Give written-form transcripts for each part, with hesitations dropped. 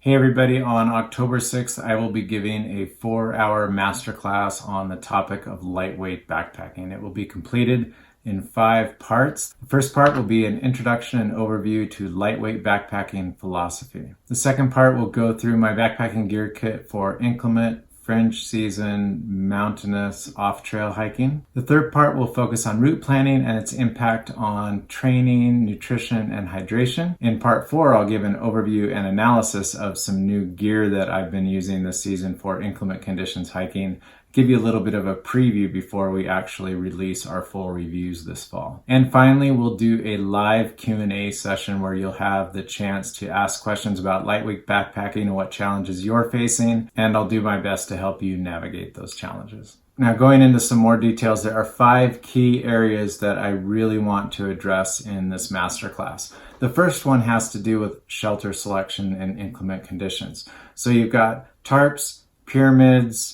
Hey everybody, on October 6th, I will be giving a 4-hour masterclass on the topic of lightweight backpacking. It will be completed in 5 parts. The first part will be an introduction and overview to lightweight backpacking philosophy. The second part will go through my backpacking gear kit for inclement, fringe season, mountainous, off-trail hiking. The third part will focus on route planning and its impact on training, nutrition, and hydration. In part 4, I'll give an overview and analysis of some new gear that I've been using this season for inclement conditions hiking. Give you a little bit of a preview before we actually release our full reviews this fall. And finally, we'll do a live Q&A session where you'll have the chance to ask questions about lightweight backpacking and what challenges you're facing, and I'll do my best to help you navigate those challenges. Now, going into some more details, there are 5 key areas that I really want to address in this masterclass. The first one has to do with shelter selection and inclement conditions. So you've got tarps, pyramids,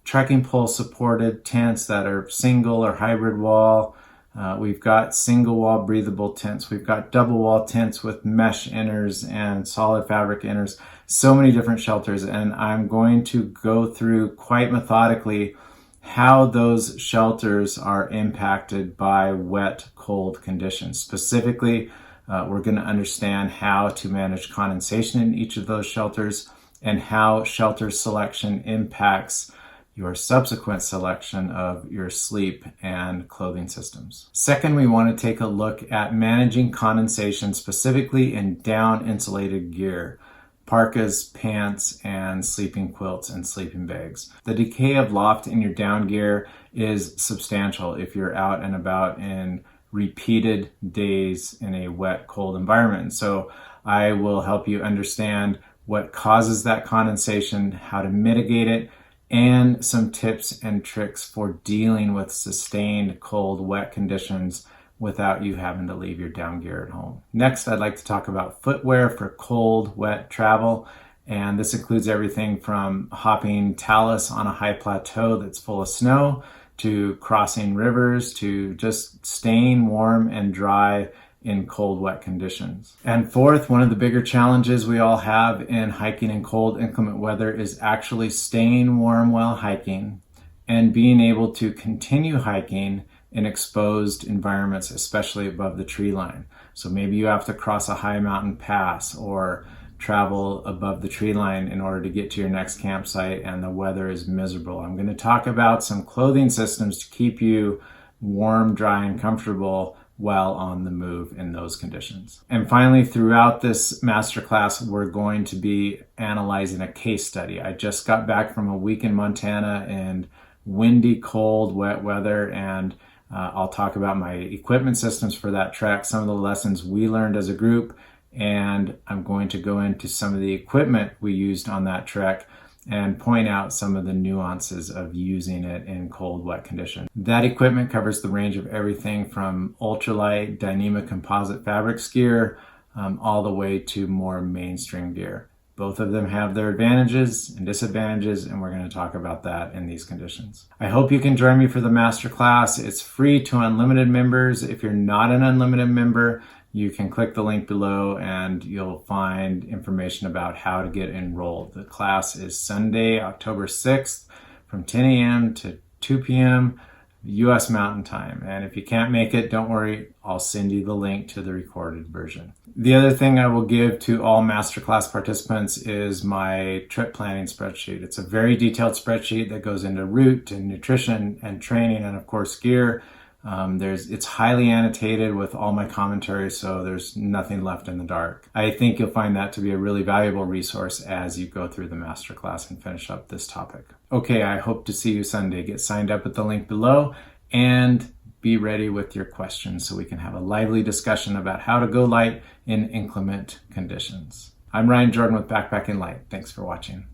trekking pole supported tents that are single or hybrid wall. We've got single wall breathable tents. We've got double wall tents with mesh inners and solid fabric inners. So many different shelters, and I'm going to go through quite methodically how those shelters are impacted by wet, cold conditions. Specifically, we're going to understand how to manage condensation in each of those shelters and how shelter selection impacts your subsequent selection of your sleep and clothing systems. Second, we want to take a look at managing condensation specifically in down insulated gear, parkas, pants, and sleeping quilts and sleeping bags. The decay of loft in your down gear is substantial if you're out and about in repeated days in a wet, cold environment. So I will help you understand what causes that condensation, how to mitigate it, and some tips and tricks for dealing with sustained cold, wet conditions without you having to leave your down gear at home. Next, I'd like to talk about footwear for cold, wet travel. And this includes everything from hopping talus on a high plateau that's full of snow, to crossing rivers, to just staying warm and dry in cold, wet conditions. And fourth, one of the bigger challenges we all have in hiking in cold, inclement weather is actually staying warm while hiking and being able to continue hiking in exposed environments, especially above the tree line. So maybe you have to cross a high mountain pass or travel above the tree line in order to get to your next campsite and the weather is miserable. I'm going to talk about some clothing systems to keep you warm, dry, and comfortable while on the move in those conditions. And finally, throughout this masterclass, we're going to be analyzing a case study. I just got back from a week in Montana in windy, cold, wet weather, and I'll talk about my equipment systems for that trek, some of the lessons we learned as a group, and I'm going to go into some of the equipment we used on that trek and point out some of the nuances of using it in cold, wet conditions. That equipment covers the range of everything from ultralight Dyneema composite fabrics gear all the way to more mainstream gear. Both of them have their advantages and disadvantages, and we're going to talk about that in these conditions. I hope you can join me for the masterclass. It's free to unlimited members. If you're not an unlimited member, you can click the link below and you'll find information about how to get enrolled. The class is Sunday, October 6th from 10 a.m. to 2 p.m. U.S. Mountain Time. And if you can't make it, don't worry, I'll send you the link to the recorded version. The other thing I will give to all masterclass participants is my trip planning spreadsheet. It's a very detailed spreadsheet that goes into route and nutrition and training and of course gear. It's highly annotated with all my commentary, so there's nothing left in the dark. I think you'll find that to be a really valuable resource as you go through the masterclass and finish up this topic. Okay, I hope to see you Sunday. Get signed up at the link below and be ready with your questions so we can have a lively discussion about how to go light in inclement conditions. I'm Ryan Jordan with Backpacking Light. Thanks for watching.